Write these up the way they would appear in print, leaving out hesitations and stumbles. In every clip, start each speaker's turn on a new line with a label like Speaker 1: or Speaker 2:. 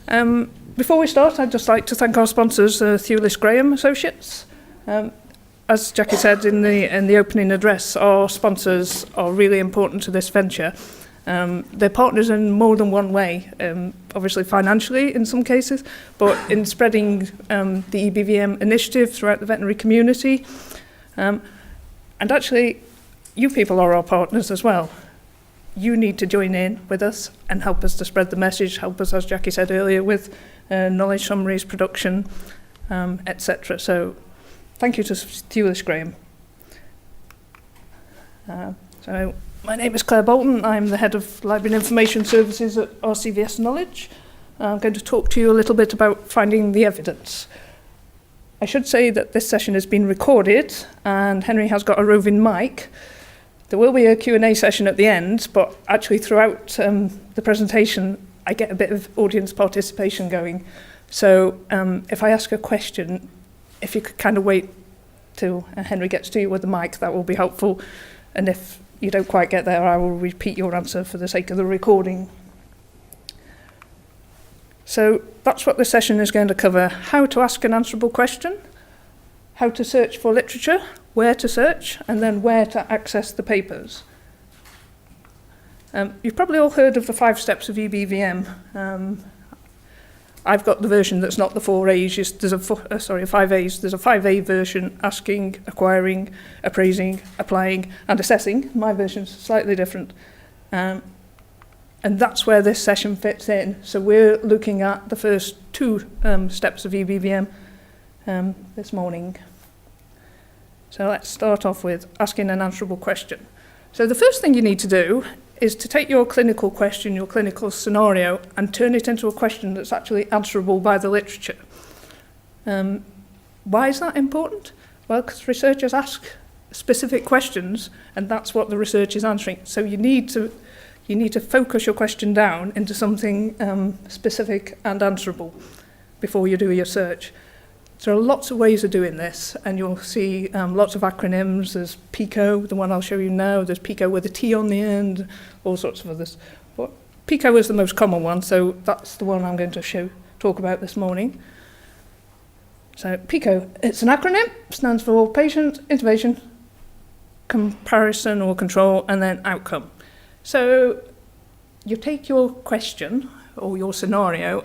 Speaker 1: Before we start, I'd just like to thank our sponsors, Thewlis Graham Associates. As Jackie said in the opening address, our sponsors are really important to this venture. They're partners in more than one way, obviously financially in some cases, but in spreading the EBVM initiative throughout the veterinary community. And actually, you people are our partners as well. You need to join in with us and help us to spread the message, help us, as Jackie said earlier, with knowledge summaries, production, etc. So thank you to Thewlis Graham. So my name is Clare Boulton. I'm the head of Library and Information Services at RCVS Knowledge. I'm going to talk to you a little bit about finding the evidence. I should say that this session has been recorded and Henry has got a roving mic. There will be a Q&A session at the end, but actually throughout the presentation, I get a bit of audience participation going. So if I ask a question, if you could kind of wait till Henry gets to you with the mic, that will be helpful. And if you don't quite get there, I will repeat your answer for the sake of the recording. So that's what this session is going to cover: how to ask an answerable question, how to search for literature, where to search, and then where to access the papers. You've probably all heard of the 5 steps of EBVM. I've got the version that's not the 4 A's. There's a 5 A's. There's a 5A version: asking, acquiring, appraising, applying, and assessing. My version's slightly different. And that's where this session fits in. So we're looking at the first 2 steps of EBVM this morning. So let's start off with asking an answerable question. So the first thing you need to do is to take your clinical question, your clinical scenario, and turn it into a question that's actually answerable by the literature. Why is that important? Well, because researchers ask specific questions, and that's what the research is answering. So you need to focus your question down into something specific and answerable before you do your search. There are lots of ways of doing this, and you'll see lots of acronyms. There's Pico, the one I'll show you now. There's Pico with a T on the end, all sorts of others. But Pico is the most common one, so that's the one I'm going to talk about this morning. So Pico, it's an acronym, stands for patient, intervention, comparison or control, and then outcome. So you take your question or your scenario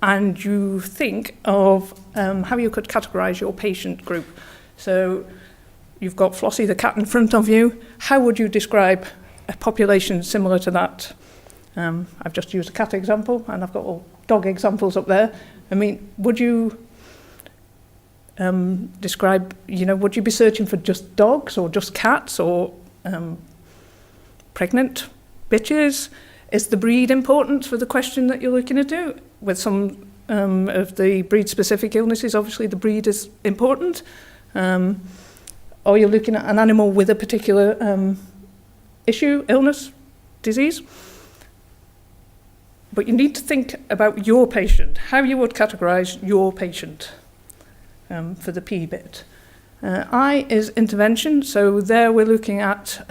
Speaker 1: and you think of how you could categorize your patient group. So you've got Flossie the cat in front of you. How would you describe a population similar to that? I've just used a cat example, and I've got all dog examples up there. I mean, would you describe, would you be searching for just dogs or just cats or pregnant bitches? Is the breed important for the question that you're looking to do? With some of the breed-specific illnesses, obviously the breed is important. Or you're looking at an animal with a particular issue, illness, disease. But you need to think about your patient, how you would categorize your patient for the P bit. I is intervention, so there we're looking at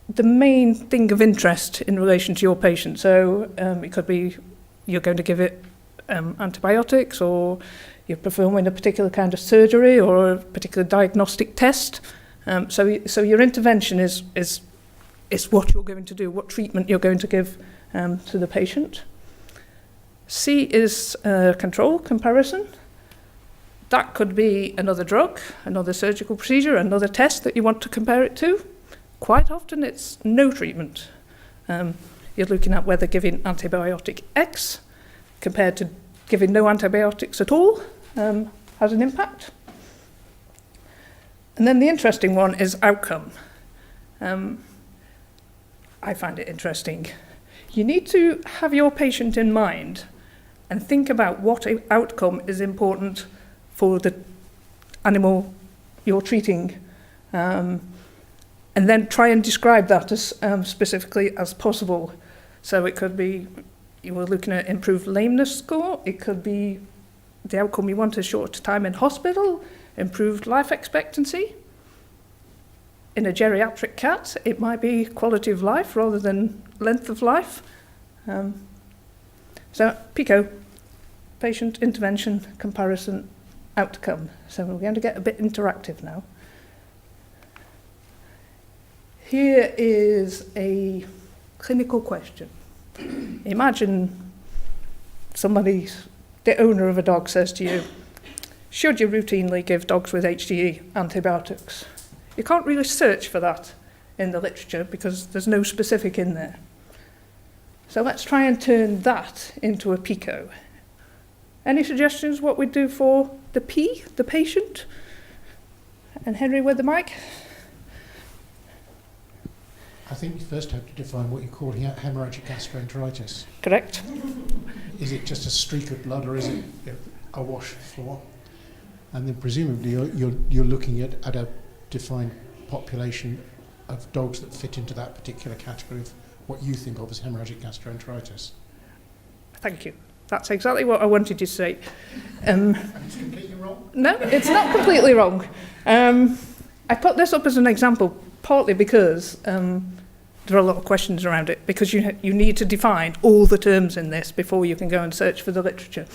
Speaker 1: the main thing of interest in relation to your patient. So it could be you're going to give it antibiotics, or you're performing a particular kind of surgery or a particular diagnostic test. So your intervention is what you're going to do, what treatment you're going to give to the patient. C is control, comparison. That could be another drug, another surgical procedure, another test that you want to compare it to. Quite often it's no treatment. You're looking at whether giving antibiotic X compared to giving no antibiotics at all has an impact. And then the interesting one is outcome. I find it interesting. You need to have your patient in mind and think about what outcome is important for the animal you're treating. And then try and describe that as specifically as possible. So it could be you were looking at improved lameness score. It could be the outcome you want is shorter time in hospital, improved life expectancy. In a geriatric cat, it might be quality of life rather than length of life. So Pico, patient intervention, comparison, outcome. So we're going to get a bit interactive now. Here is a clinical question. Imagine the owner of a dog says to you, should you routinely give dogs with HDE antibiotics? You can't really search for that in the literature because there's no specific in there. So let's try and turn that into a Pico. Any suggestions what we'd do for the P, the patient? And Henry with the mic?
Speaker 2: I think you first have to define what you call hemorrhagic gastroenteritis.
Speaker 1: Correct.
Speaker 2: Is it just a streak of blood or is it a wash floor? And then presumably you're looking at a defined population of dogs that fit into that particular category of what you think of as hemorrhagic gastroenteritis.
Speaker 1: Thank you. That's exactly what I wanted you to say.
Speaker 2: And it's completely wrong?
Speaker 1: No, it's not completely wrong. I put this up as an example partly because there are a lot of questions around it, because you need to define all the terms in this before you can go and search for the literature.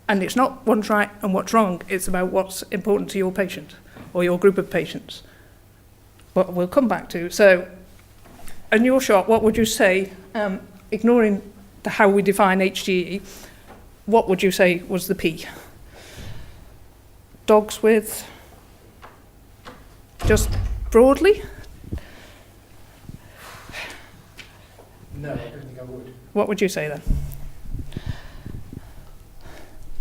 Speaker 1: And it's not what's right and what's wrong, it's about what's important to your patient or your group of patients. But we'll come back to. So, in your shot, what would you say, ignoring how we define HGE, what would you say was the P? Dogs with, just broadly?
Speaker 2: No, I don't think I would.
Speaker 1: What would you say then?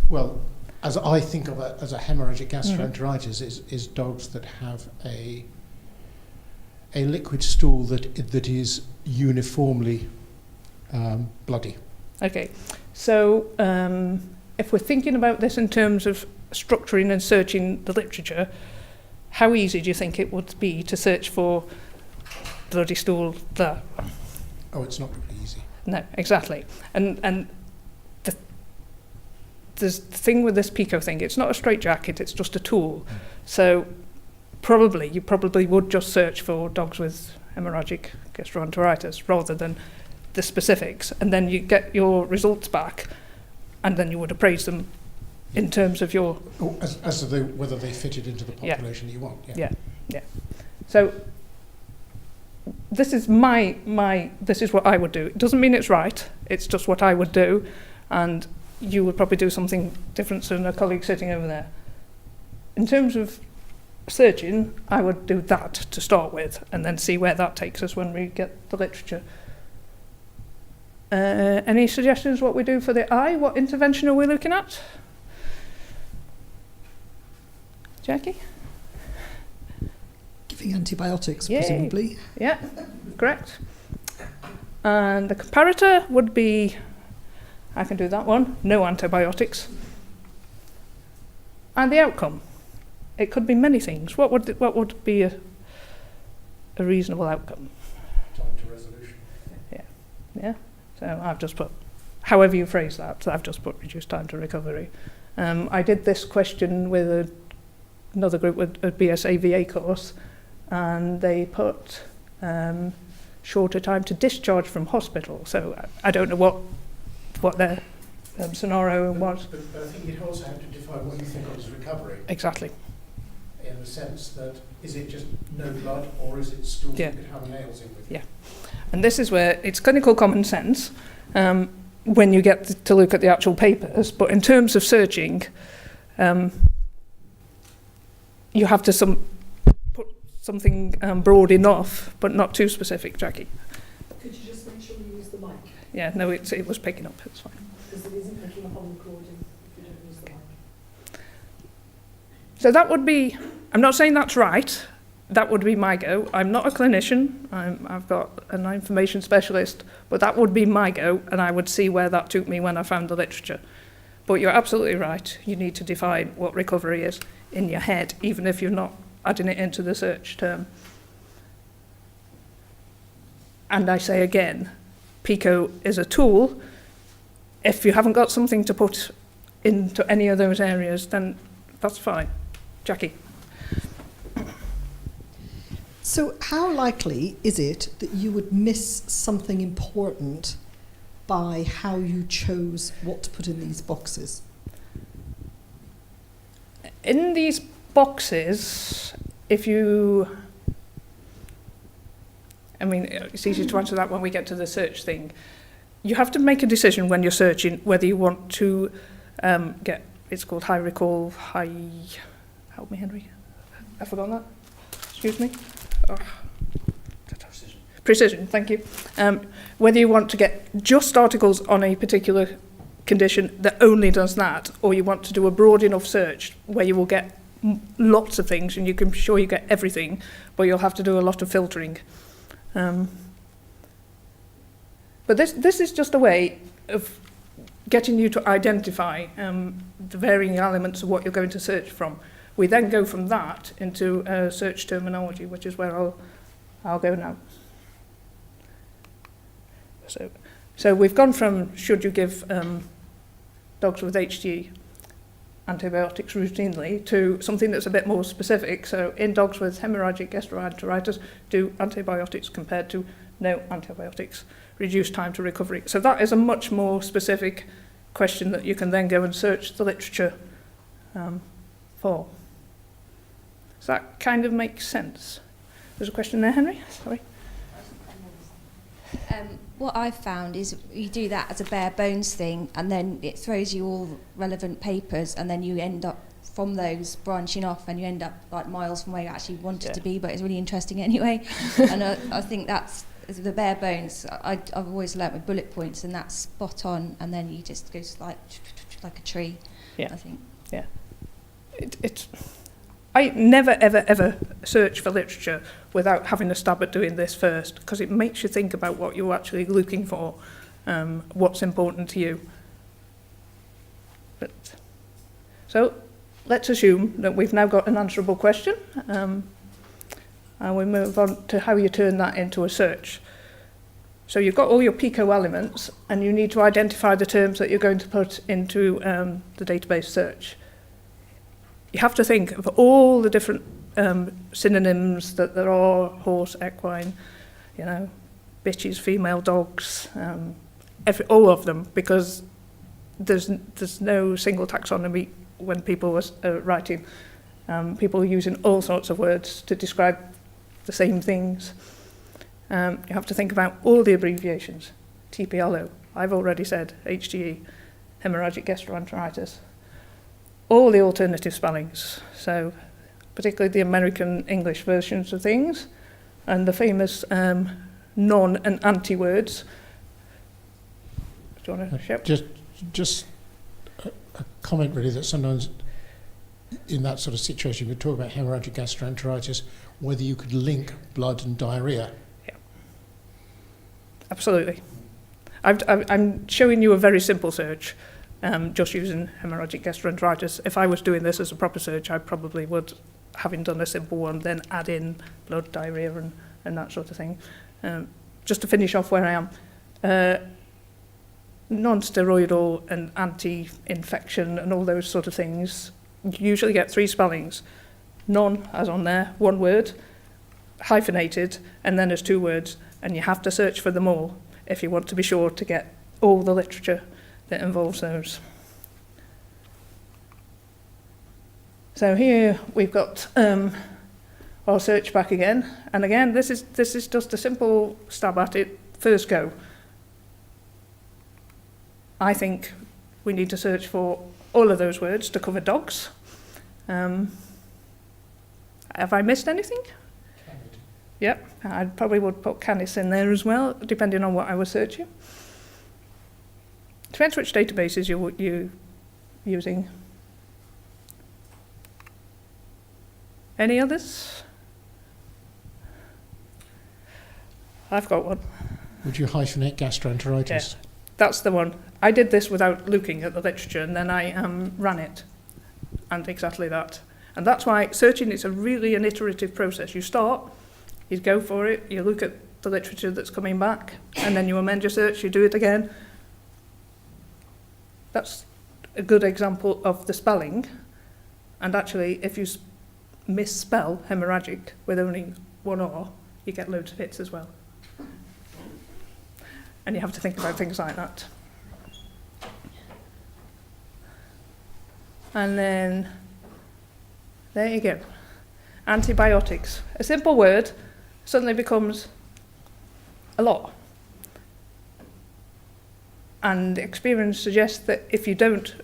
Speaker 2: Well, as I think of it as a hemorrhagic gastroenteritis, is dogs that have a liquid stool that is uniformly bloody.
Speaker 1: Okay, so if we're thinking about this in terms of structuring and searching the literature, how easy do you think it would be to search for bloody stool there?
Speaker 2: Oh, it's not really easy.
Speaker 1: No, exactly. And the thing with this Pico thing, it's not a straitjacket, it's just a tool. So you probably would just search for dogs with hemorrhagic gastroenteritis rather than the specifics, and then you get your results back, and then you would appraise them in terms of your...
Speaker 2: Oh, as to whether they fitted into the population that you want.
Speaker 1: Yeah. So this is this is what I would do. It doesn't mean it's right, it's just what I would do, and you would probably do something different than a colleague sitting over there. In terms of searching, I would do that to start with, and then see where that takes us when we get the literature. Any suggestions what we do for the I? What intervention are we looking at? Jackie?
Speaker 3: Giving antibiotics,
Speaker 1: Yay.
Speaker 3: presumably.
Speaker 1: Yeah, correct. And the comparator would be, I can do that one, no antibiotics. And the outcome, it could be many things. What would be a reasonable outcome?
Speaker 2: Time to resolution.
Speaker 1: Yeah. So I've just put, however you phrase that, I've just put reduced time to recovery. I did this question with another group with a BSAVA course, and they put shorter time to discharge from hospital. So I don't know what their scenario was.
Speaker 2: But I think you'd also have to define what you think of as recovery.
Speaker 1: Exactly.
Speaker 2: In the sense that, is it just no blood, or is it stools
Speaker 1: Yeah.
Speaker 2: you could have nails in with?
Speaker 1: Yeah. And this is where it's clinical common sense when you get to look at the actual papers. But in terms of searching, you have to put something broad enough, but not too specific, Jackie.
Speaker 4: Could you just make sure you use the mic?
Speaker 1: Yeah, no, it was picking up, it's fine.
Speaker 4: Because it isn't picking up on recording if you don't use the mic.
Speaker 1: So that would be, I'm not saying that's right, that would be my go. I'm not a clinician, I've got an information specialist, but that would be my go, and I would see where that took me when I found the literature. But you're absolutely right, you need to define what recovery is in your head, even if you're not adding it into the search term. And I say again, Pico is a tool. If you haven't got something to put into any of those areas, then that's fine. Jackie.
Speaker 3: So how likely is it that you would miss something important by how you chose what to put in these boxes?
Speaker 1: In these boxes, if you... I mean, it's easy to answer that when we get to the search thing. You have to make a decision when you're searching whether you want to get, it's called high recall, help me, Henry. I've forgotten that. Excuse me. Oh. Precision, thank you. Whether you want to get just articles on a particular condition that only does that, or you want to do a broad enough search where you will get lots of things and you can be sure you get everything, but you'll have to do a lot of filtering. But this is just a way of getting you to identify the varying elements of what you're going to search from. We then go from that into search terminology, which is where I'll go now. So we've gone from should you give dogs with HGE antibiotics routinely to something that's a bit more specific. So in dogs with hemorrhagic gastroenteritis, do antibiotics compared to no antibiotics, reduce time to recovery. So that is a much more specific question that you can then go and search the literature for. Does that kind of make sense? There's a question there, Henry? Sorry.
Speaker 5: What I've found is you do that as a bare bones thing, and then it throws you all relevant papers, and then you end up from those branching off, and you end up like miles from where you actually wanted to be. But it's really interesting anyway. And I think that's the bare bones. I've always learnt with bullet points, and that's spot on. And then you just go like a tree.
Speaker 1: Yeah.
Speaker 5: I think.
Speaker 1: Yeah. I never, ever, ever search for literature without having a stab at doing this first, because it makes you think about what you're actually looking for, what's important to you. So let's assume that we've now got an answerable question, and we move on to how you turn that into a search. So you've got all your Pico elements, and you need to identify the terms that you're going to put into the database search. You have to think of all the different synonyms that there are: horse, equine, bitches, female dogs, all of them, because there's no single taxonomy when people were writing. People are using all sorts of words to describe the same things. You have to think about all the abbreviations. TPLO, I've already said, HGE, hemorrhagic gastroenteritis. All the alternative spellings, so particularly the American English versions of things, and the famous non and anti words. Do you want to show?
Speaker 2: Just a comment really, that sometimes in that sort of situation we talk about hemorrhagic gastroenteritis, whether you could link blood and diarrhea.
Speaker 1: Yeah, absolutely. I'm showing you a very simple search. Just using hemorrhagic gastroenteritis. If I was doing this as a proper search, I probably would, having done a simple one, then add in blood, diarrhea and that sort of thing. Just to finish off where I am, non-steroidal and anti-infection and all those sort of things, you usually get 3 spellings. Non, as on there, 1 word, hyphenated, and then there's 2 words, and you have to search for them all if you want to be sure to get all the literature that involves those. So here we've got our search back again, and again this is just a simple stab at it. First go. I think we need to search for all of those words to cover dogs. Have I missed anything? Yep, I probably would put canis in there as well, depending on what I was searching. Depends which databases you're using. Any others? I've got one.
Speaker 2: Would you hyphenate gastroenteritis?
Speaker 1: Yeah, that's the one. I did this without looking at the literature, and then I ran it, and exactly that. And that's why searching is really an iterative process. You start, you go for it, you look at the literature that's coming back, and then you amend your search, you do it again. That's a good example of the spelling. And actually, if you misspell hemorrhagic with only 1 R, you get loads of hits as well. And you have to think about things like that. And then, there you go. Antibiotics. A simple word suddenly becomes a lot. And experience suggests that if you don't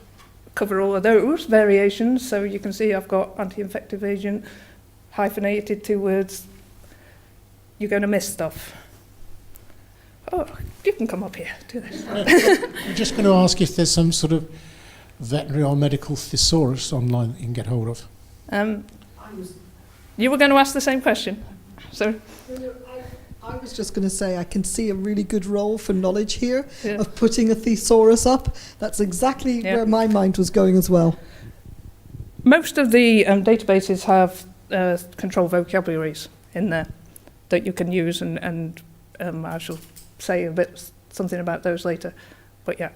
Speaker 1: cover all of those variations, so you can see I've got anti-infective agent, hyphenated 2 words, you're going to miss stuff. Oh, you can come up here, do this.
Speaker 2: I'm just going to ask if there's some sort of veterinary or medical thesaurus online that you can get hold of.
Speaker 1: You were going to ask the same question. So,
Speaker 3: I was just going to say I can see a really good role for knowledge here
Speaker 1: yeah.
Speaker 3: of putting a thesaurus up. That's exactly
Speaker 1: Yeah.
Speaker 3: where my mind was going as well.
Speaker 1: Most of the databases have control vocabularies in there that you can use, and I shall say something about those later. But yeah,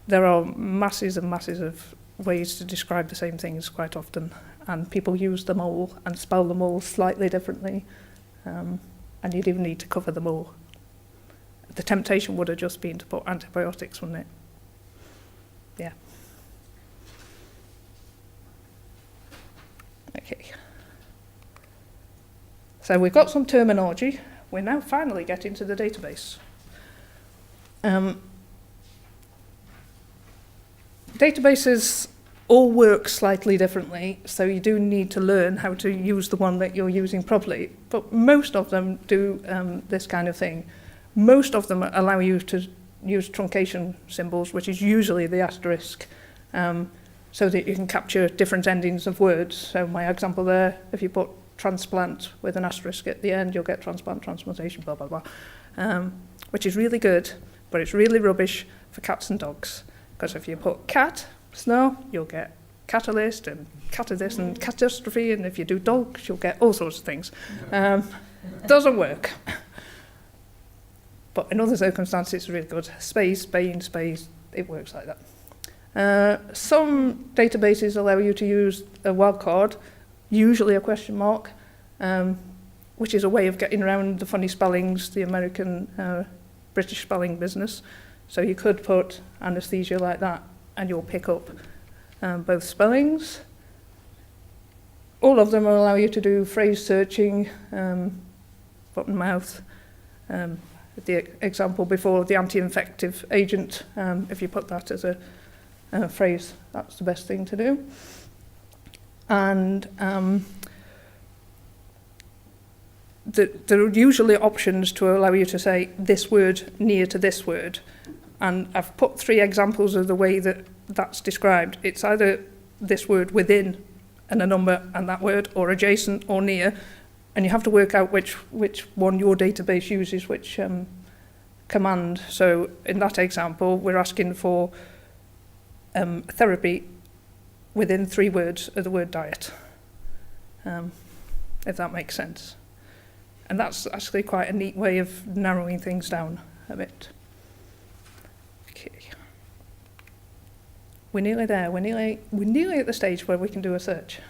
Speaker 1: there are masses and masses of ways to describe the same things quite often, and people use them all and spell them all slightly differently, and you'd even need to cover them all. The temptation would have just been to put antibiotics, wouldn't it? Yeah. Okay. So we've got some terminology. We're now finally getting to the database. Databases all work slightly differently, so you do need to learn how to use the one that you're using properly. But most of them do this kind of thing. Most of them allow you to use truncation symbols, which is usually the asterisk, so that you can capture different endings of words. So my example there, if you put transplant with an asterisk at the end, you'll get transplant, transplantation, blah, blah, blah, which is really good, but it's really rubbish for cats and dogs. Because if you put cat, snow, you'll get catalyst and this and catastrophe, and if you do dogs, you'll get all sorts of things. Doesn't work. But in other circumstances, it's really good. Space, Spain, space, it works like that. Some databases allow you to use a wildcard, usually a question mark, which is a way of getting around the funny spellings, the American, British spelling business. So you could put anesthesia like that, and you'll pick up both spellings. All of them will allow you to do phrase searching, foot and mouth. The example before, the anti-infective agent, if you put that as a phrase, that's the best thing to do. And there are usually options to allow you to say this word near to this word. And I've put 3 examples of the way that that's described. It's either this word within and a number and that word, or adjacent or near, and you have to work out which one your database uses, which command. So in that example, we're asking for therapy within 3 words of the word diet, if that makes sense. And that's actually quite a neat way of narrowing things down a bit. Okay. We're nearly there. We're nearly at the stage where we can do a search.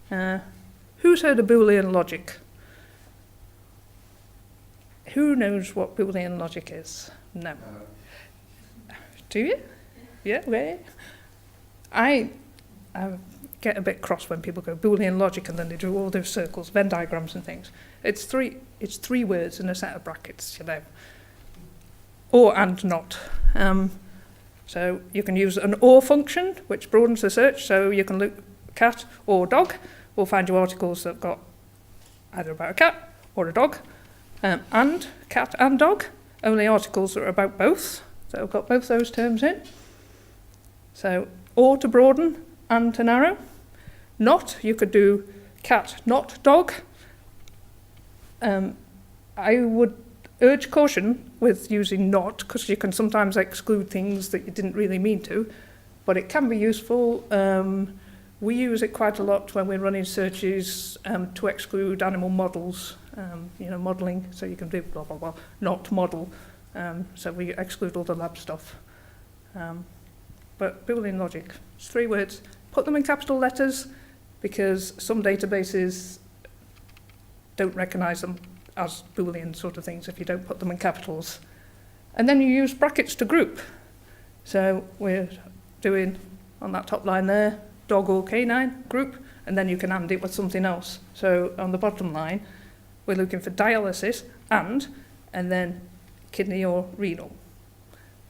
Speaker 1: Who's heard of Boolean Logic? Who knows what Boolean Logic is? No. Do you? Yeah, okay. I get a bit cross when people go Boolean Logic and then they do all those circles, Venn diagrams and things. It's three words in a set of brackets, you know. Or and not. So you can use an or function, which broadens the search, so you can look cat or dog. We'll find you articles that have got either about a cat or a dog, and cat and dog, only articles that are about both, that have got both those terms in. So or to broaden and to narrow. Not, you could do cat, not dog. I would urge caution with using not, because you can sometimes exclude things that you didn't really mean to, but it can be useful. We use it quite a lot when we're running searches to exclude animal models, modelling, so you can do blah, blah, blah, not model. So we exclude all the lab stuff. But Boolean Logic, it's 3 words. Put them in capital letters, because some databases don't recognise them as Boolean sort of things if you don't put them in capitals. And then you use brackets to group. So we're doing, on that top line there, dog or canine group, and then you can and it with something else. So on the bottom line, we're looking for dialysis and then kidney or renal.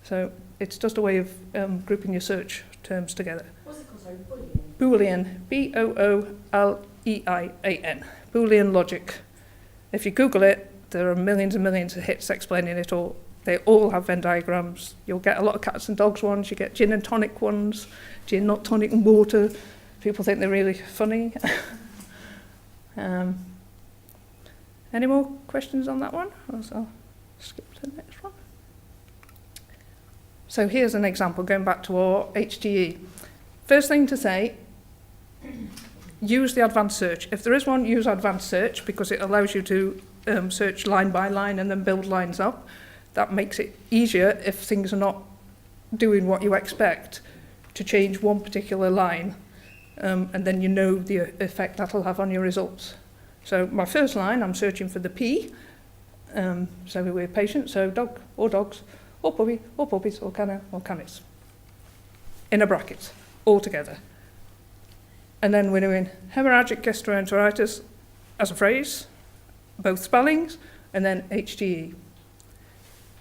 Speaker 1: So it's just a way of grouping your search terms together.
Speaker 4: What's it called? Sorry, Boolean.
Speaker 1: Boolean, Boolean, Boolean Logic. If you Google it, there are millions and millions of hits explaining it all. They all have Venn diagrams. You'll get a lot of cats and dogs ones, you get gin and tonic ones, gin, not tonic and water. People think they're really funny. Any more questions on that one? Or I'll skip to the next one. So here's an example, going back to our HGE. First thing to say, use the advanced search. If there is one, use advanced search because it allows you to search line by line and then build lines up. That makes it easier if things are not doing what you expect to change one particular line, and then you know the effect that'll have on your results. So my first line, I'm searching for the P, so we're patient, so dog or dogs, or puppy, or puppies, or canna, or canids. In a bracket, all together. And then we're doing hemorrhagic gastroenteritis as a phrase, both spellings, and then HGE.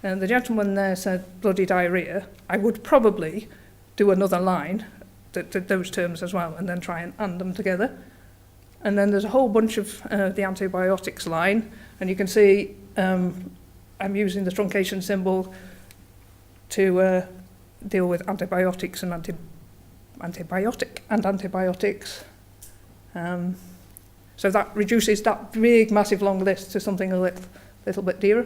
Speaker 1: And the gentleman there said bloody diarrhea. I would probably do another line that did those terms as well, and then try and add them together. And then there's a whole bunch of the antibiotics line, and you can see I'm using the truncation symbol to deal with antibiotics and antibiotics. So that reduces that big, massive, long list to something a little bit dearer.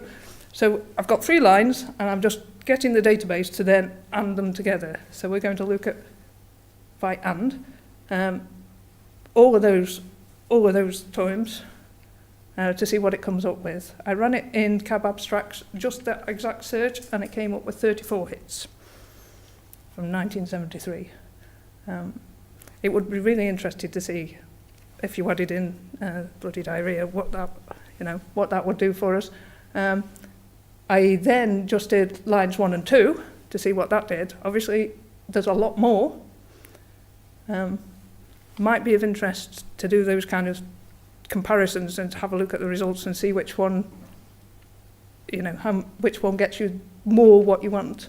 Speaker 1: So I've got 3 lines, and I'm just getting the database to then and them together. So we're going to look at by and all of those terms to see what it comes up with. I ran it in Cab Abstracts, just that exact search, and it came up with 34 hits from 1973. It would be really interesting to see if you added in bloody diarrhea, what that would do for us. I then just did lines 1 and 2 to see what that did. Obviously, there's a lot more. Might be of interest to do those kind of comparisons and to have a look at the results and see which one, which one gets you more what you want.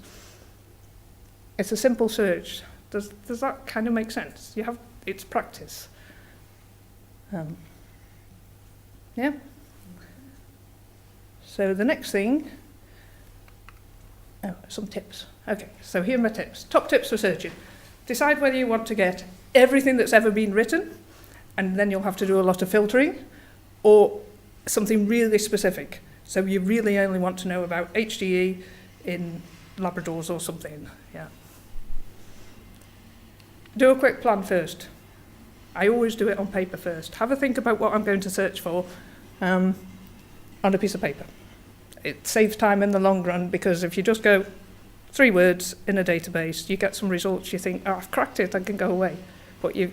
Speaker 1: It's a simple search. Does that kind of make sense? It's practice. Yeah. So the next thing, some tips. Okay, so here are my tips. Top tips for searching. Decide whether you want to get everything that's ever been written, and then you'll have to do a lot of filtering, or something really specific. So you really only want to know about HGE in Labradors or something. Yeah. Do a quick plan first. I always do it on paper first. Have a think about what I'm going to search for on a piece of paper. It saves time in the long run, because if you just go 3 words in a database, you get some results, you think, oh, I've cracked it, I can go away. But you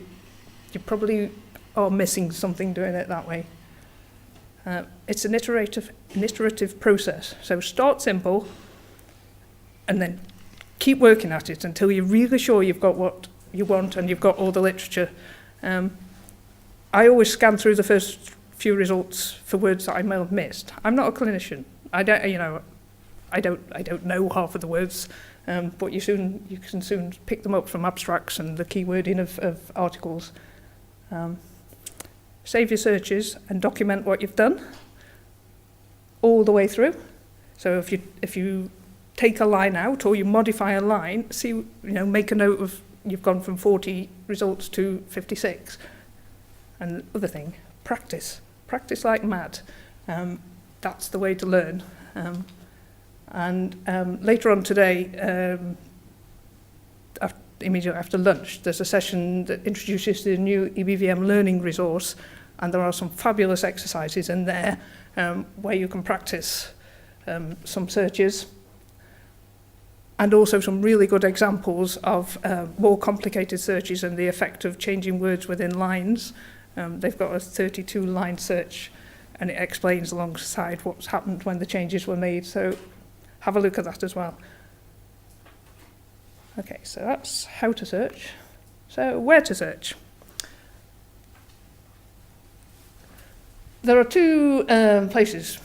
Speaker 1: probably are missing something doing it that way. It's an iterative process. So start simple and then keep working at it until you're really sure you've got what you want and you've got all the literature. I always scan through the first few results for words that I may have missed. I'm not a clinician. I don't know half of the words, but you can soon pick them up from abstracts and the keywording of articles. Save your searches and document what you've done all the way through. So if you take a line out or you modify a line, make a note of you've gone from 40 results to 56. And the other thing, practice like mad. That's the way to learn. And later on today, immediately after lunch, there's a session that introduces the new EBVM learning resource, and there are some fabulous exercises in there where you can practice some searches, and also some really good examples of more complicated searches and the effect of changing words within lines. They've got a 32-line search, and it explains alongside what's happened when the changes were made. So have a look at that as well. Okay, so that's how to search. So where to search? There are two places.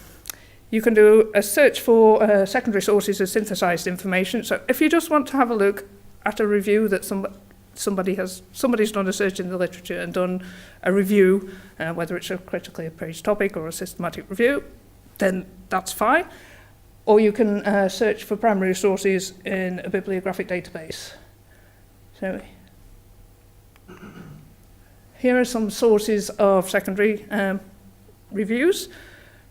Speaker 1: You can do a search for secondary sources of synthesized information. So if you just want to have a look at a review that somebody's done a search in the literature and done a review, whether it's a critically appraised topic or a systematic review, then that's fine. Or you can search for primary sources in a bibliographic database. So here are some sources of secondary reviews.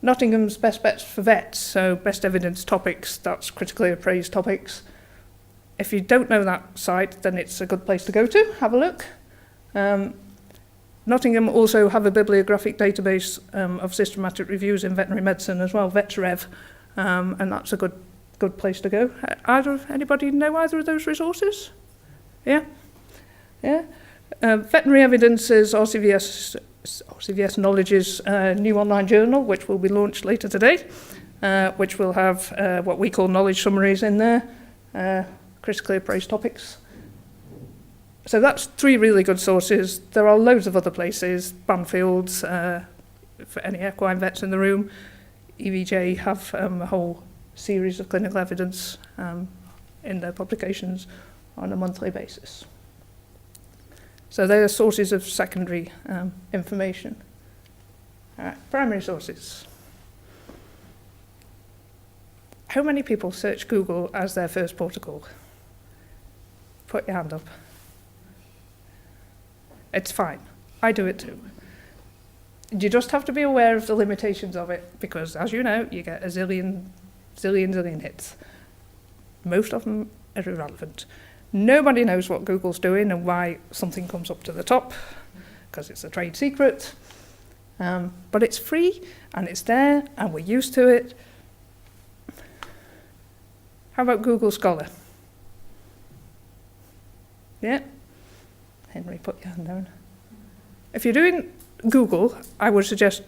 Speaker 1: Nottingham's best bets for vets, so best evidence topics, that's critically appraised topics. If you don't know that site, then it's a good place to go to, have a look. Nottingham also have a bibliographic database of systematic reviews in veterinary medicine as well, VetsRev, and that's a good place to go. Anybody know either of those resources? Yeah? Yeah? Veterinary evidence is RCVS Knowledge's new online journal, which will be launched later today, which will have what we call knowledge summaries in there, critically appraised topics. So that's 3 really good sources. There are loads of other places, Banfields, for any equine vets in the room. EVJ have a whole series of clinical evidence in their publications on a monthly basis. So they are sources of secondary information. Primary sources. How many people search Google as their first port of call? Put your hand up. It's fine. I do it too. You just have to be aware of the limitations of it, because as you know, you get a zillion hits. Most of them are irrelevant. Nobody knows what Google's doing and why something comes up to the top, because it's a trade secret. But it's free, and it's there, and we're used to it. How about Google Scholar? Yeah? Henry, put your hand down. If you're doing Google, I would suggest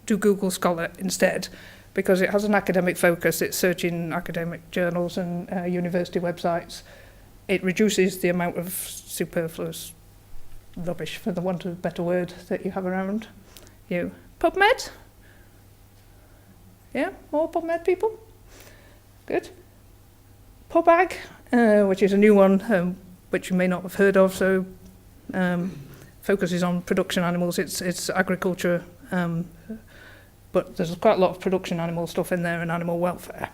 Speaker 1: do Google Scholar instead, because it has an academic focus. It's searching academic journals and university websites. It reduces the amount of superfluous rubbish, for the want of a better word, that you have around you. PubMed? Yeah, more PubMed people? Good. PubAg, which is a new one, which you may not have heard of, so focuses on production animals. It's agriculture, but there's quite a lot of production animal stuff in there and animal welfare.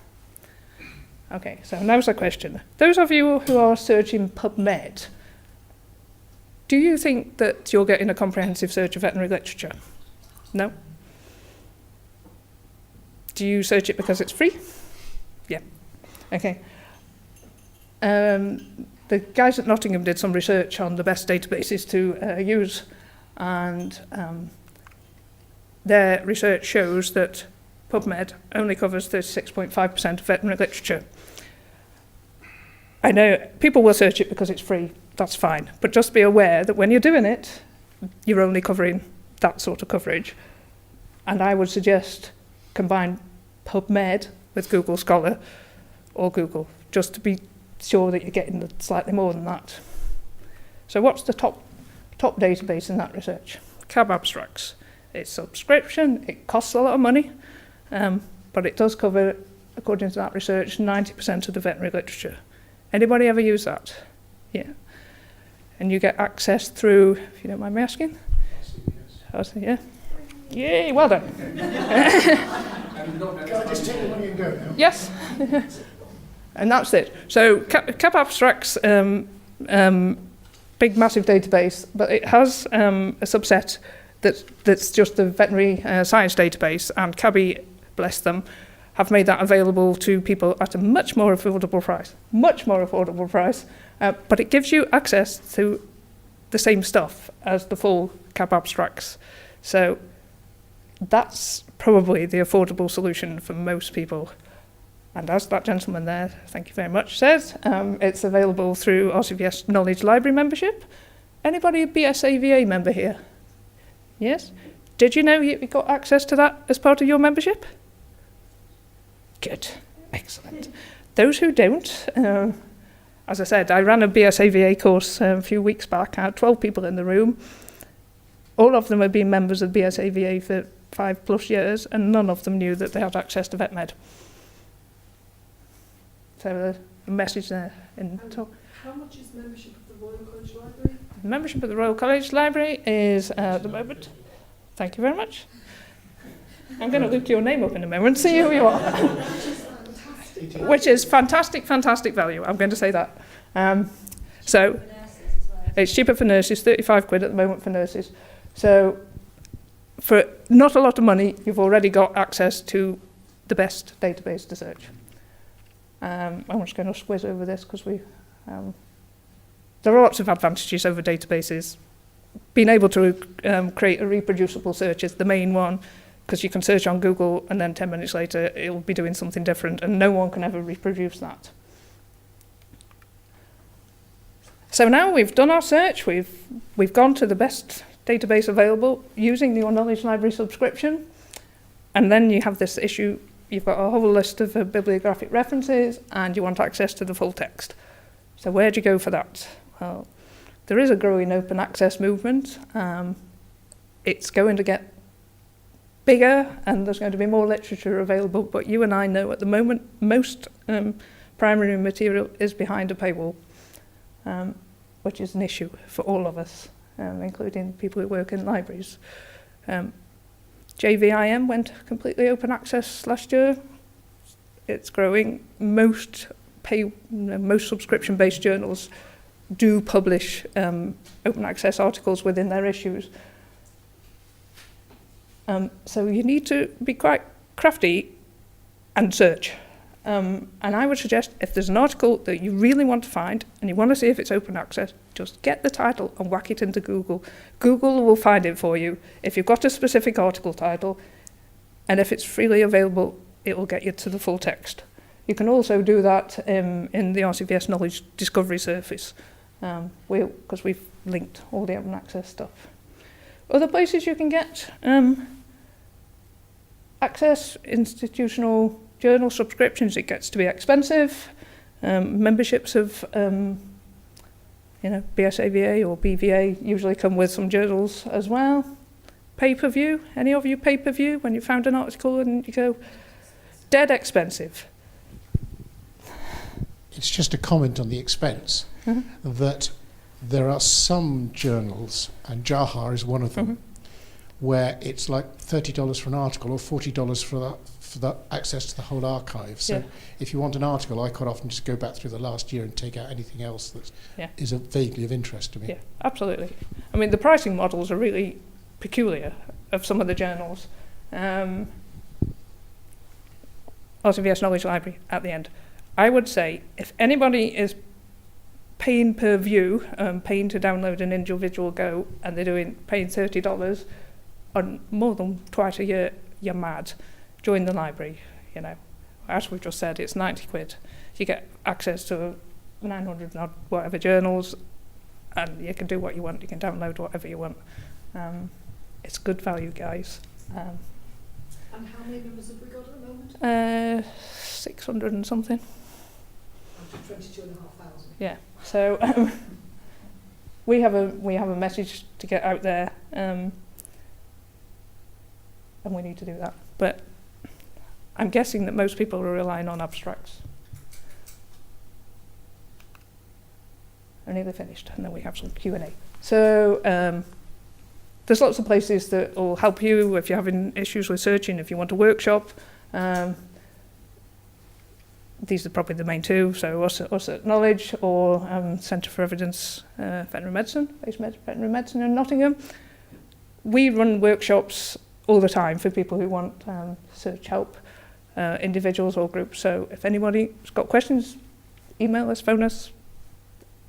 Speaker 1: Okay, so now's the question. Those of you who are searching PubMed, do you think that you're getting a comprehensive search of veterinary literature? No? Do you search it because it's free? Yeah. Okay. The guys at Nottingham did some research on the best databases to use, and their research shows that PubMed only covers 36.5% of veterinary literature. I know people will search it because it's free, that's fine, but just be aware that when you're doing it, you're only covering that sort of coverage. And I would suggest combine PubMed with Google Scholar or Google, just to be sure that you're getting slightly more than that. So what's the top database in that research? CAB Abstracts. It's subscription, it costs a lot of money, but it does cover, according to that research, 90% of the veterinary literature. Anybody ever use that? Yeah. And you get access through, if you don't mind me asking? RCVS. Yeah. Yay, well done.
Speaker 2: Can I just take the money and go now?
Speaker 1: Yes. And that's it. So CAB Abstracts, big, massive database, but it has a subset that's just the veterinary science database, and CABI, bless them, have made that available to people at a much more affordable price, but it gives you access to the same stuff as the full CAB Abstracts. So that's probably the affordable solution for most people. And as that gentleman there, thank you very much, says, it's available through RCVS Knowledge Library membership. Anybody a BSAVA member here? Yes? Did you know you got access to that as part of your membership? Good. Excellent. Those who don't, as I said, I ran a BSAVA course a few weeks back. I had 12 people in the room. All of them had been members of BSAVA for 5+ years, and none of them knew that they had access to VetMed. So the message there in talk.
Speaker 4: How much is membership of the Royal College Library?
Speaker 1: Membership of the Royal College Library is at the moment. Thank you very much. I'm going to look your name up in a moment, see who you are. Which is fantastic, fantastic value. I'm going to say that. So it's cheaper for nurses, 35 quid at the moment for nurses. So for not a lot of money, you've already got access to the best database to search. I'm just going to squiz over this because there are lots of advantages over databases. Being able to create a reproducible search is the main one, because you can search on Google and then 10 minutes later it'll be doing something different and no one can ever reproduce that. So now we've done our search, we've gone to the best database available using the Your Knowledge Library subscription, and then you have this issue, you've got a whole list of bibliographic references and you want access to the full text. So where do you go for that? Well, there is a growing open access movement. It's going to get bigger and there's going to be more literature available, but you and I know at the moment most primary material is behind a paywall, which is an issue for all of us, including people who work in libraries. JVIM went completely open access last year. It's growing. Most subscription-based journals do publish open access articles within their issues. So you need to be quite crafty and search. And I would suggest if there's an article that you really want to find and you want to see if it's open access, just get the title and whack it into Google. Google will find it for you if you've got a specific article title, and if it's freely available, it will get you to the full text. You can also do that in the RCVS Knowledge Discovery Surface, because we've linked all the open access stuff. Other places you can get access, institutional journal subscriptions, it gets to be expensive. Memberships of BSAVA or BVA usually come with some journals as well. Pay-per-view, any of you pay-per-view when you found an article and you go, dead expensive.
Speaker 2: It's just a comment on the expense, that there are some journals, and Jaha is one of them, where it's like $30 for an article or $40 for the access to the whole archive. So if you want an article, I quite often just go back through the last year and take out anything else that is vaguely of interest to me.
Speaker 1: Yeah, absolutely. I mean, the pricing models are really peculiar of some of the journals. RCVS Knowledge Library at the end. I would say if anybody is paying per view, paying to download an individual Go, and they're paying $30 on more than twice a year, you're mad. Join the library, As we've just said, it's 90 quid. You get access to 900 and odd whatever journals, and you can do what you want. You can download whatever you want. It's good value, guys.
Speaker 4: And how many members have we got at the moment?
Speaker 1: 600 and something.
Speaker 4: 22,500.
Speaker 1: Yeah. So we have a message to get out there, and we need to do that. But I'm guessing that most people are relying on abstracts. I'm nearly finished, and then we have some Q&A. So there's lots of places that will help you if you're having issues with searching, if you want a workshop. These are probably the main two, so us at Knowledge or Centre for Evidence Veterinary Medicine, Veterinary Medicine in Nottingham. We run workshops all the time for people who want search help, individuals or groups. So if anybody's got questions, email us, phone us.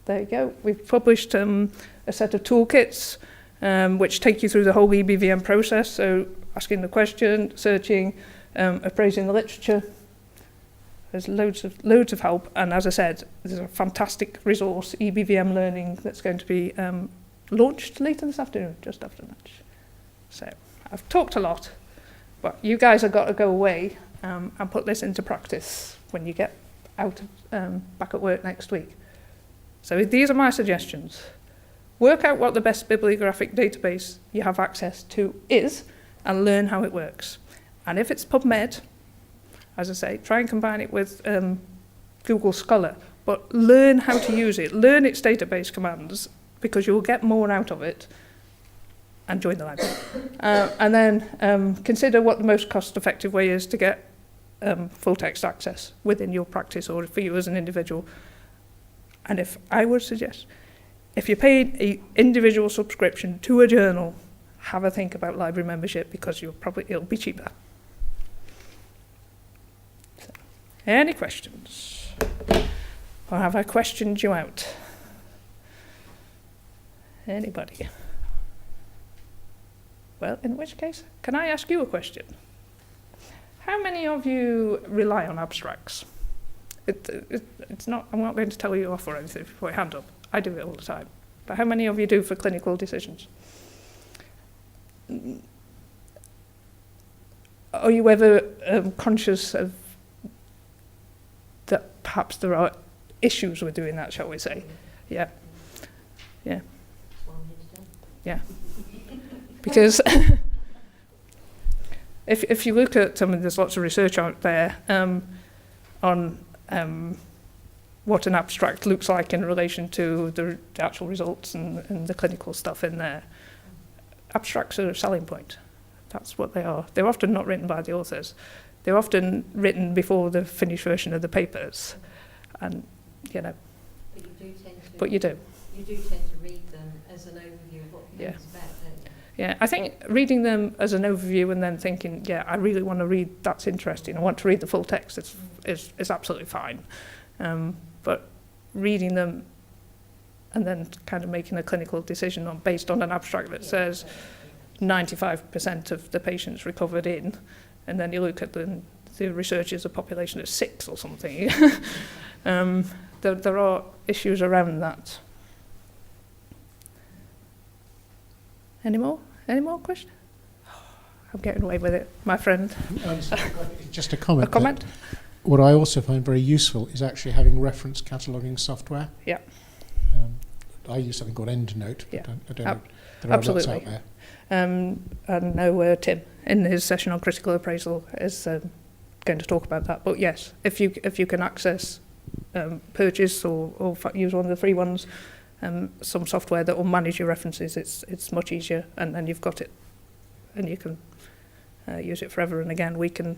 Speaker 1: There you go. We've published a set of toolkits which take you through the whole EBVM process. So asking the question, searching, appraising the literature. There's loads of help, and as I said, there's a fantastic resource, EBVM Learning, that's going to be launched later this afternoon, just after lunch. So I've talked a lot, but you guys have got to go away and put this into practice. when you get out back at work next week. So these are my suggestions. Work out what the best bibliographic database you have access to is and learn how it works. And if it's PubMed, as I say, try and combine it with Google Scholar, but learn how to use it. Learn its database commands because you'll get more out of it, and join the library. And then consider what the most cost-effective way is to get full text access within your practice or for you as an individual. And if I would suggest, if you're paying an individual subscription to a journal, have a think about library membership because it'll be cheaper. So, any questions? Or have I questioned you out? Anybody? Well, in which case, can I ask you a question? How many of you rely on abstracts? It's not, I'm not going to tell you off or anything if you put your hand up. I do it all the time. But how many of you do for clinical decisions? Are you ever conscious of that perhaps there are issues with doing that, shall we say? Yeah. Yeah. Yeah. Because if you look at there's lots of research out there on what an abstract looks like in relation to the actual results and the clinical stuff in there. Abstracts are a selling point. That's what they are. They're often not written by the authors. They're often written before the finished version of the papers. And, you know.
Speaker 4: But you do tend to.
Speaker 1: But you do.
Speaker 4: You do tend to read them as an overview of what the paper's about, don't you?
Speaker 1: Yeah, I think reading them as an overview and then thinking, yeah, I really want to read, that's interesting, I want to read the full text, is absolutely fine. But reading them and then kind of making a clinical decision based on an abstract that says 95% of the patients recovered in, and then you look at the research is a population of 6 or something. There are issues around that. Any more questions? I'm getting away with it, my friend.
Speaker 2: Just a comment.
Speaker 1: A comment?
Speaker 2: What I also find very useful is actually having reference cataloguing software.
Speaker 1: Yeah.
Speaker 2: I use something called EndNote, but
Speaker 1: Yeah.
Speaker 2: I don't know. There are
Speaker 1: Absolutely.
Speaker 2: lots out there.
Speaker 1: I know Tim, in his session on critical appraisal, is going to talk about that. But yes, if you can access, purchase or use one of the free ones, some software that will manage your references, it's much easier, and then you've got it, and you can use it forever and again. We can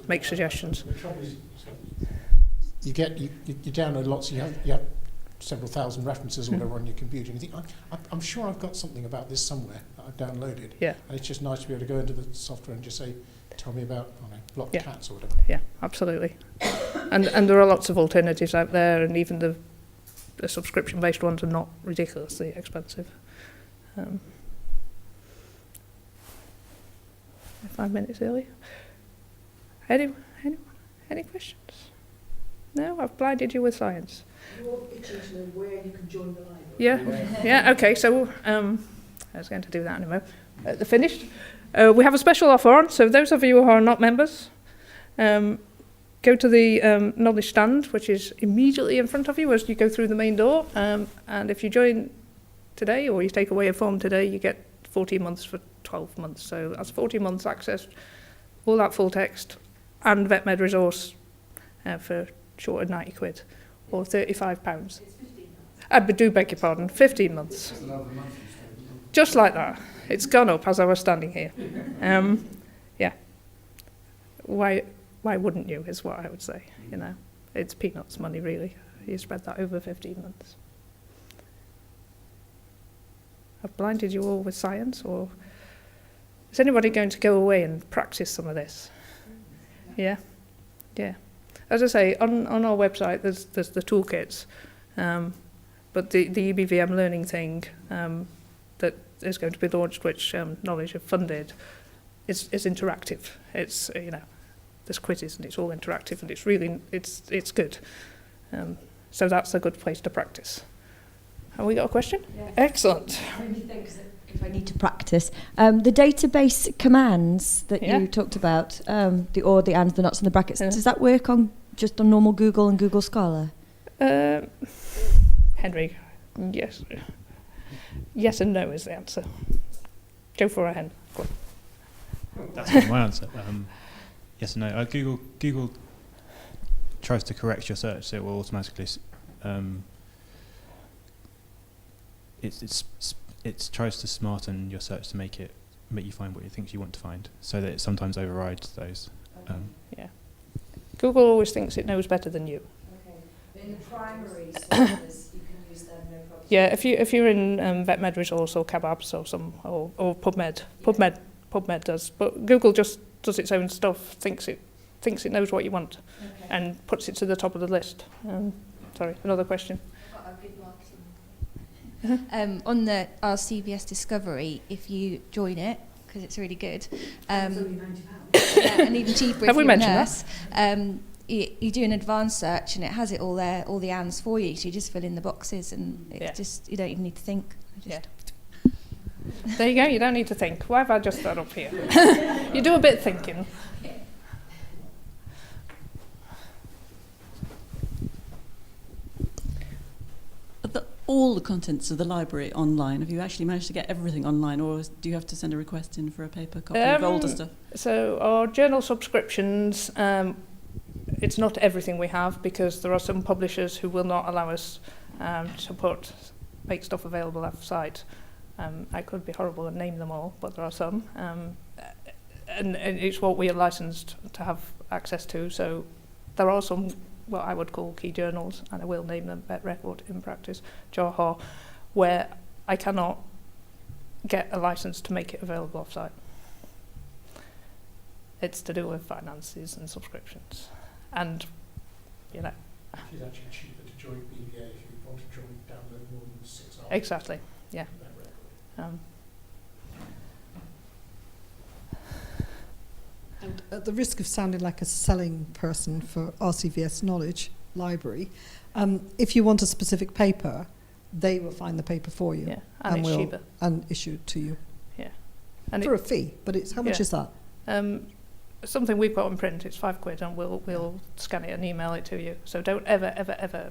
Speaker 1: make suggestions.
Speaker 2: The trouble is, you download lots. You have several thousand references or whatever on your computer, and you think, I'm sure I've got something about this somewhere that I've downloaded.
Speaker 1: Yeah.
Speaker 2: And it's just nice to be able to go into the software and just say, tell me about blocked cats or whatever.
Speaker 1: Yeah, absolutely. And there are lots of alternatives out there, and even the subscription-based ones are not ridiculously expensive. 5 minutes early. Any questions? No, I've blinded you with science.
Speaker 4: You're itching to know where you can join the library.
Speaker 1: Yeah. Okay. So I was going to do that in a moment. At the finished, we have a special offer on. So those of you who are not members, go to the knowledge stand, which is immediately in front of you as you go through the main door. And if you join today, or you take away a form today, you get 14 months for 12 months. So that's 14 months access, all that full text, and VetMed resource for short of 90 quid, or £35.
Speaker 4: It's 15 months.
Speaker 1: I do beg your pardon, 15 months. Just like that. It's gone up as I was standing here. Yeah. Why wouldn't you, is what I would say. You know, it's peanuts money, really. You spread that over 15 months. I've blinded you all with science, or is anybody going to go away and practice some of this? Yeah? Yeah. As I say, on our website, there's the toolkits, but the EBVM learning thing that is going to be launched, which Knowledge have funded, is interactive. It's there's quizzes and it's all interactive, and it's really it's good. So that's a good place to practice. Have we got a question?
Speaker 6: Yeah.
Speaker 1: Excellent.
Speaker 6: Maybe thinks that if I need to practice. The database commands that you talked about, the or, the and, the nots and the brackets,
Speaker 1: Yeah.
Speaker 6: does that work on just on normal Google and Google Scholar?
Speaker 1: Henry, yes. Yes and no is the answer. Go for it, Hen. Go on.
Speaker 7: That's my answer. Yes and no. Google tries to correct your search, so it will automatically. It tries to smarten your search to make you find what it thinks you want to find, so that it sometimes overrides those.
Speaker 1: Yeah. Google always thinks it knows better than you.
Speaker 4: Okay. In the primary sources, you can use them, no problem.
Speaker 1: Yeah, if you're in Vet Med Resource or Kebabs or PubMed, PubMed does, but Google just does its own stuff. Thinks it knows what you want,
Speaker 4: Okay.
Speaker 1: and puts it to the top of the list. Sorry, another question.
Speaker 5: On the RCVS Discovery, if you join it, because it's really good,
Speaker 4: It's only £90.
Speaker 5: yeah, and even cheaper
Speaker 1: Have
Speaker 5: if
Speaker 1: we
Speaker 5: you're a
Speaker 1: mentioned
Speaker 5: nurse, you do an advanced search and it has it all there, all the ands for you, so you just fill in the boxes and it's just, you don't even need to think.
Speaker 1: Yeah. There you go, you don't need to think. Why have I just that up here? You do a bit thinking.
Speaker 8: All the contents of the library online? Have you actually managed to get everything online, or do you have to send a request in for a paper copy of older stuff?
Speaker 1: So our journal subscriptions, it's not everything we have, because there are some publishers who will not allow us to make stuff available off-site. I could be horrible and name them all, but there are some. And it's what we are licensed to have access to. So there are some what I would call key journals, and I will name them: Vet Record, In Practice, Johor, where I cannot get a license to make it available off-site. It's to do with finances and subscriptions, and
Speaker 2: It's actually cheaper to join BBA if you want to download more than 6 hours.
Speaker 1: exactly, yeah.
Speaker 3: And at the risk of sounding like a selling person for RCVS Knowledge Library, if you want a specific paper, they will find the paper for you.
Speaker 1: Yeah, and it's
Speaker 3: will
Speaker 1: cheaper.
Speaker 3: and issue it to you.
Speaker 1: Yeah, and
Speaker 3: For a fee, but it's how much
Speaker 1: Yeah.
Speaker 3: is that?
Speaker 1: Something we've got in print, it's £5, and we'll scan it and email it to you. So don't ever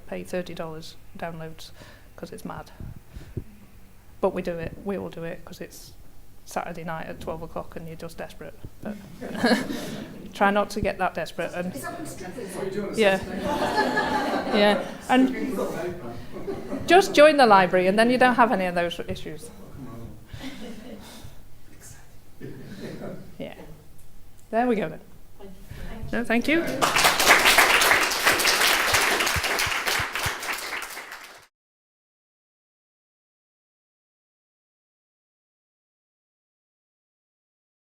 Speaker 1: pay $30 downloads, because it's mad. But we will do it because it's Saturday night at 12 o'clock and you're just desperate. But try not to get that desperate. And yeah, yeah, and just join the library, and then you don't have any of those issues. Yeah, there we go then. No, thank you.